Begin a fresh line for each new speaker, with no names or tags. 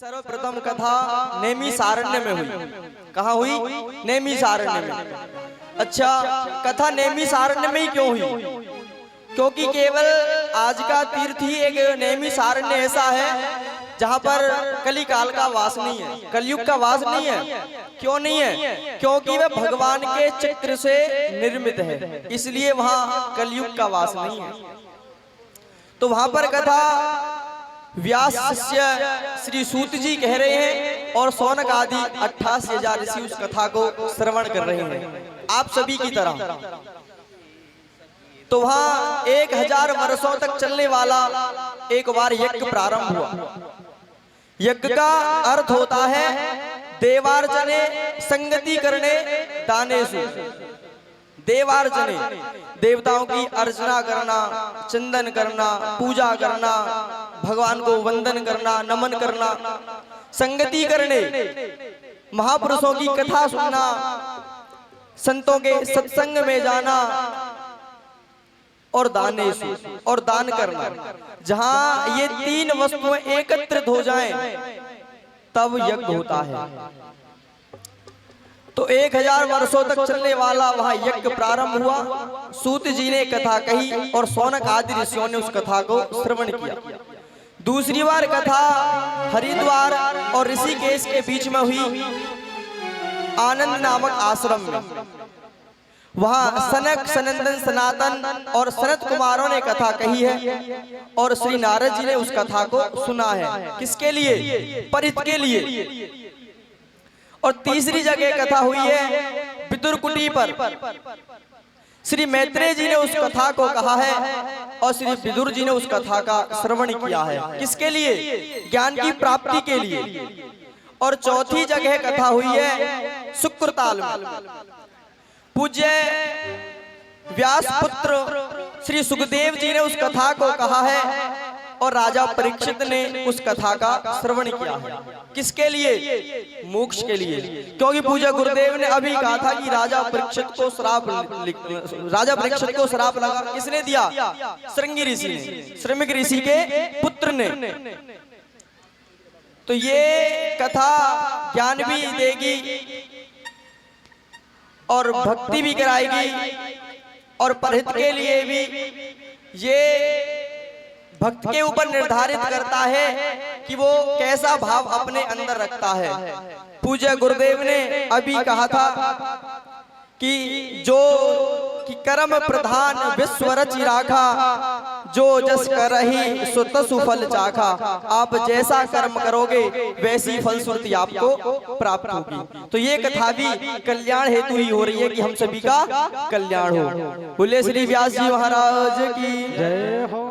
सर्वप्रथम कथा नैमिषारण्य में हुई। कहाँ हुई? नैमिषारण्य में। अच्छा, कथा नैमिषारण्य में ही क्यों हुई? क्योंकि केवल आज का तीर्थ ही एक नैमिषारण्य ऐसा है जहाँ पर कली काल का वास नहीं है, कलयुग का वास नहीं है। क्यों नहीं है? क्योंकि वह भगवान के चक्र से निर्मित है, इसलिए वहाँ कलयुग का वास नहीं है। तो वहां पर कथा व्यास शिष्य श्री सूत जी कह रहे हैं और सौनक आदि 88,000 ऋषि उस कथा को श्रवण कर रहे हैं, आप सभी की तरह। तो वहां 1000 वर्षों तक चलने वाला एक बार यज्ञ प्रारंभ हुआ। यज्ञ का अर्थ होता है देवार्चने संगति करने दानेषु। देवार्चने, देवताओं की अर्चना करना, चंदन करना, पूजा करना, भगवान को वंदन करना, नमन करना। संगति करने, महापुरुषों की कथा सुनना, संतों के सत्संग में जाना, और दानेषु, और दान करना। जहां ये तीन वस्तुएं एकत्रित हो जाएं तब यज्ञ होता है। तो 1000 वर्षों तक चलने वाला वहां यज्ञ प्रारंभ हुआ। सूत जी ने कथा कही और सौनक आदि ऋषियों ने उस कथा को श्रवण किया। दूसरी बार कथा हरिद्वार और ऋषिकेश के बीच में हुई, आनंद नामक आश्रम में। वहां सनक, सनंदन, सनातन और सनत कुमारों ने कथा कही है और श्री नारद जी ने उस कथा को सुना है। किसके लिए? परित के लिए। और तीसरी जगह कथा हुई है विदुर कुटी पर। श्री मैत्रेय जी ने उस कथा को कहा है और श्री विदुर जी ने उस कथा का श्रवण किया है। किसके लिए? ज्ञान की प्राप्ति के लिए। और चौथी जगह कथा हुई है शुक्रताल में। पूज्य व्यास पुत्र श्री सुखदेव जी ने उस कथा को कहा है और राजा परीक्षित ने उस कथा का श्रवण किया है। किसके लिए? मोक्ष के लिए। क्योंकि पूज्य गुरुदेव ने अभी कहा था कि राजा परीक्षित को श्राप लगा। किसने दिया? श्रृंगी ऋषि ने, श्रमिक ऋषि के पुत्र ने। तो ये कथा ज्ञान भी देगी और भक्ति भी कराएगी और परहित के लिए भी। ये भक्त के ऊपर निर्धारित करता है कि वो कैसा भाव अपने अंदर रखता है। पूज्य गुरुदेव ने अभी कहा था कि जो कि कर्म प्रधान विश्व रचि राखा, जो जस करहि सो तसु फल चाखा। आप जैसा कर्म करोगे वैसी फलश्रुति आपको प्राप्त होगी। तो ये कथा भी कल्याण हेतु ही हो रही है कि हम सभी का कल्याण हो। बोले श्री व्यास जी महाराज की जय हो।